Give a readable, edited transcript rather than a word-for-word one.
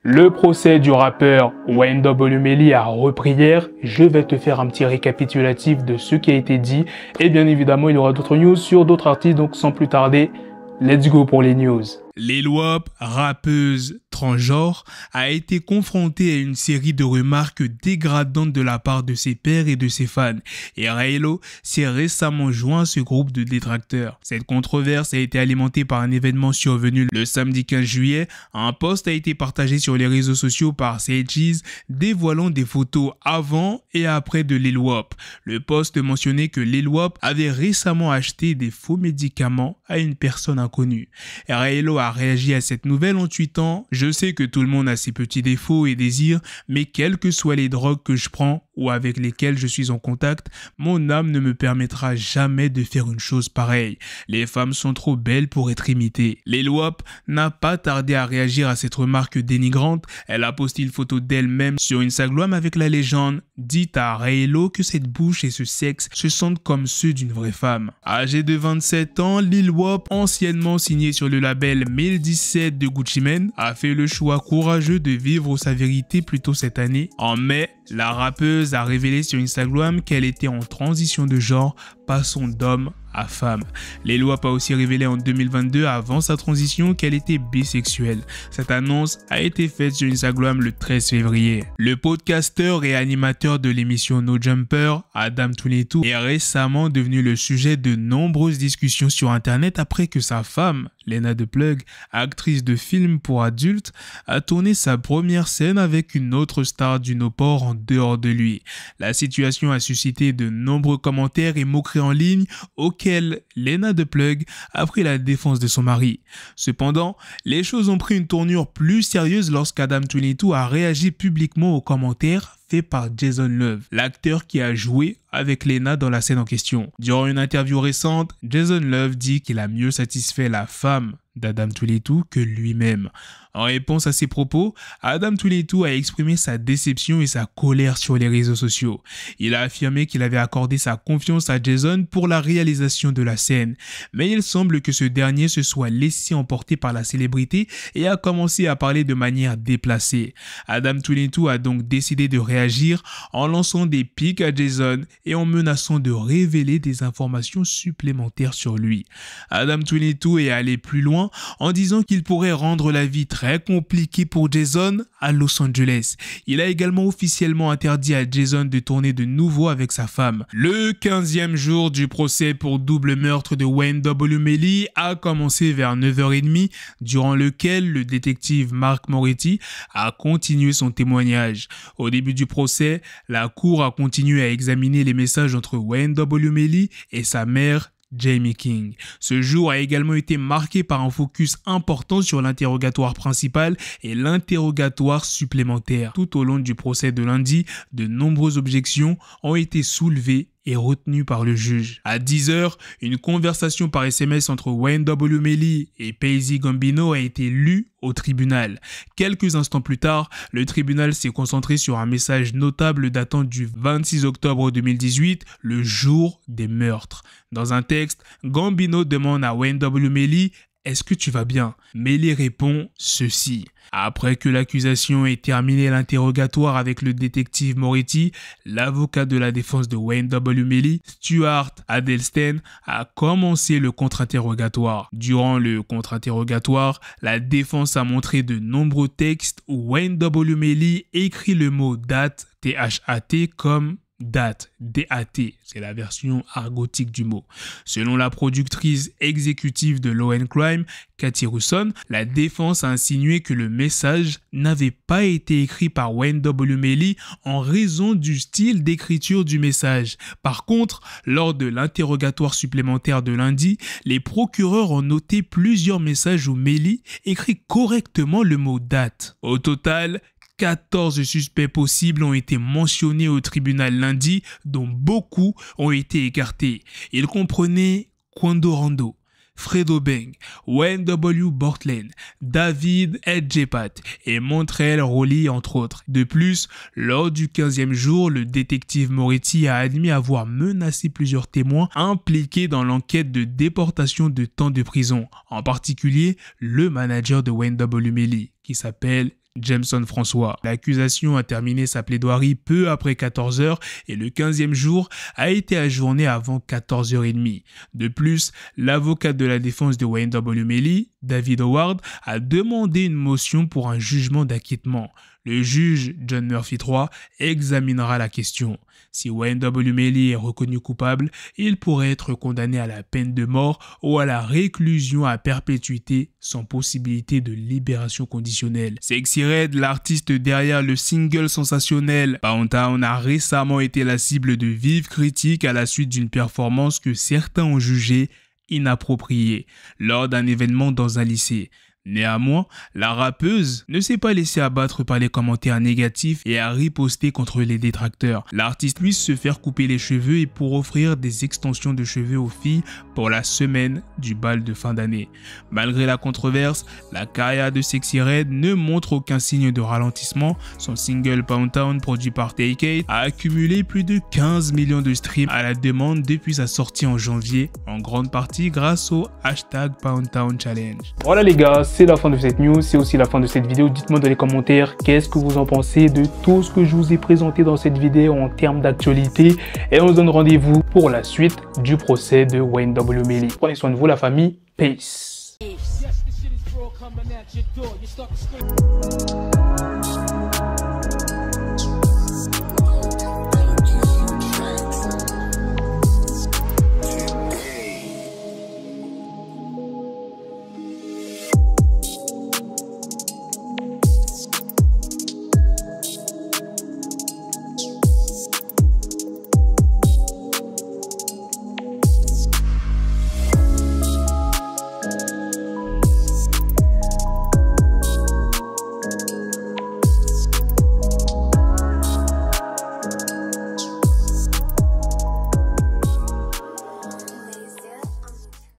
Le procès du rappeur Wayne W. Melly a repris hier. Je vais te faire un petit récapitulatif de ce qui a été dit. Et bien évidemment, il y aura d'autres news sur d'autres artistes. Donc sans plus tarder, let's go pour les news. Lil Wop, rappeuse transgenre, a été confrontée à une série de remarques dégradantes de la part de ses pairs et de ses fans. Et Raylo s'est récemment joint à ce groupe de détracteurs. Cette controverse a été alimentée par un événement survenu le samedi 15 juillet. Un post a été partagé sur les réseaux sociaux par Sages dévoilant des photos avant et après de Lil Wop. Le post mentionnait que Lil Wop avait récemment acheté des faux médicaments à une personne inconnue. Et Raylo a réagi à cette nouvelle en tweetant « Je sais que tout le monde a ses petits défauts et désirs, mais quelles que soient les drogues que je prends ou avec lesquelles je suis en contact, mon âme ne me permettra jamais de faire une chose pareille. Les femmes sont trop belles pour être imitées. » Lil Wop n'a pas tardé à réagir à cette remarque dénigrante. Elle a posté une photo d'elle-même sur Instagram avec la légende « Dites à Raylo que cette bouche et ce sexe se sentent comme ceux d'une vraie femme. » Âgé de 27 ans, Lil Wop, anciennement signé sur le label 1017 de Gucci Mane, a fait le choix courageux de vivre sa vérité plus tôt cette année. En mai, la rappeuse a révélé sur Instagram qu'elle était en transition de genre, passant d'homme à femme. Lil Wop a aussi révélé en 2022, avant sa transition, qu'elle était bisexuelle. Cette annonce a été faite sur Instagram le 13 février. Le podcasteur et animateur de l'émission No Jumper, Adam22, est récemment devenu le sujet de nombreuses discussions sur internet après que sa femme, Lena The Plug, actrice de films pour adultes, a tourné sa première scène avec une autre star du no-port en dehors de lui. La situation a suscité de nombreux commentaires et moqueries en ligne auxquels Lena The Plug a pris la défense de son mari. Cependant, les choses ont pris une tournure plus sérieuse lorsqu'Adam22 a réagi publiquement aux commentaires faits par Jason Love, l'acteur qui a joué avec Lena dans la scène en question. Durant une interview récente, Jason Love dit qu'il a mieux satisfait la femme d'Adam22 que lui-même. En réponse à ces propos, Adam22 a exprimé sa déception et sa colère sur les réseaux sociaux. Il a affirmé qu'il avait accordé sa confiance à Jason pour la réalisation de la scène, mais il semble que ce dernier se soit laissé emporter par la célébrité et a commencé à parler de manière déplacée. Adam22 a donc décidé de réagir en lançant des pics à Jason et en menaçant de révéler des informations supplémentaires sur lui. Adam22 est allé plus loin en disant qu'il pourrait rendre la vie très compliquée pour Jason à Los Angeles. Il a également officiellement interdit à Jason de tourner de nouveau avec sa femme. Le 15e jour du procès pour double meurtre de Wayne W. Melly a commencé vers 9h30, durant lequel le détective Mark Moretti a continué son témoignage. Au début du procès, la cour a continué à examiner les messages entre Wayne W. Melly et sa mère, Jamie King. Ce jour a également été marqué par un focus important sur l'interrogatoire principal et l'interrogatoire supplémentaire. Tout au long du procès de lundi, de nombreuses objections ont été soulevées et retenu par le juge. À 10h, une conversation par SMS entre Wayne W. Melly et Paisley Gambino a été lue au tribunal. Quelques instants plus tard, le tribunal s'est concentré sur un message notable datant du 26 octobre 2018, le jour des meurtres. Dans un texte, Gambino demande à Wayne W. Melly « Est-ce que tu vas bien ?» Melly répond ceci. Après que l'accusation ait terminé l'interrogatoire avec le détective Moretti, l'avocat de la défense de Wayne W. Melly, Stuart Adelstein, a commencé le contre-interrogatoire. Durant le contre-interrogatoire, la défense a montré de nombreux textes où Wayne W. Melly écrit le mot date, T-H-A-T, comme date, D-A-T, c'est la version argotique du mot. Selon la productrice exécutive de Law & Crime, Cathy Russon, la défense a insinué que le message n'avait pas été écrit par Wayne W. Melly en raison du style d'écriture du message. Par contre, lors de l'interrogatoire supplémentaire de lundi, les procureurs ont noté plusieurs messages où Melly écrit correctement le mot date. Au total, 14 suspects possibles ont été mentionnés au tribunal lundi, dont beaucoup ont été écartés. Ils comprenaient Quando Rondo, Fredo Beng, Wayne W. Bortlen, David Edgepat et Montreal Rowley entre autres. De plus, lors du 15e jour, le détective Moretti a admis avoir menacé plusieurs témoins impliqués dans l'enquête de déportation de temps de prison, en particulier le manager de Wayne W. Melly, qui s'appelle Jameson François. L'accusation a terminé sa plaidoirie peu après 14 h et le 15e jour a été ajourné avant 14h30. De plus, l'avocat de la défense de Wayne W. Melly, David Howard, a demandé une motion pour un jugement d'acquittement. Le juge John Murphy III examinera la question. Si Wayne W. Melly est reconnu coupable, il pourrait être condamné à la peine de mort ou à la réclusion à perpétuité sans possibilité de libération conditionnelle. Sexyy Red, l'artiste derrière le single sensationnel Pound Town, a récemment été la cible de vives critiques à la suite d'une performance que certains ont jugée inappropriée lors d'un événement dans un lycée. Néanmoins, la rappeuse ne s'est pas laissée abattre par les commentaires négatifs et a riposté contre les détracteurs. L'artiste puisse se faire couper les cheveux et pour offrir des extensions de cheveux aux filles pour la semaine du bal de fin d'année. Malgré la controverse, la carrière de Sexyy Red ne montre aucun signe de ralentissement. Son single Pound Town, produit par Take-8, a accumulé plus de 15 millions de streams à la demande depuis sa sortie en janvier, en grande partie grâce au hashtag Pound Town Challenge. Voilà les gars, c'est la fin de cette news, c'est aussi la fin de cette vidéo. Dites-moi dans les commentaires qu'est-ce que vous en pensez de tout ce que je vous ai présenté dans cette vidéo en termes d'actualité. Et on se donne rendez-vous pour la suite du procès de Wayne W. Melly. Prenez soin de vous la famille, peace.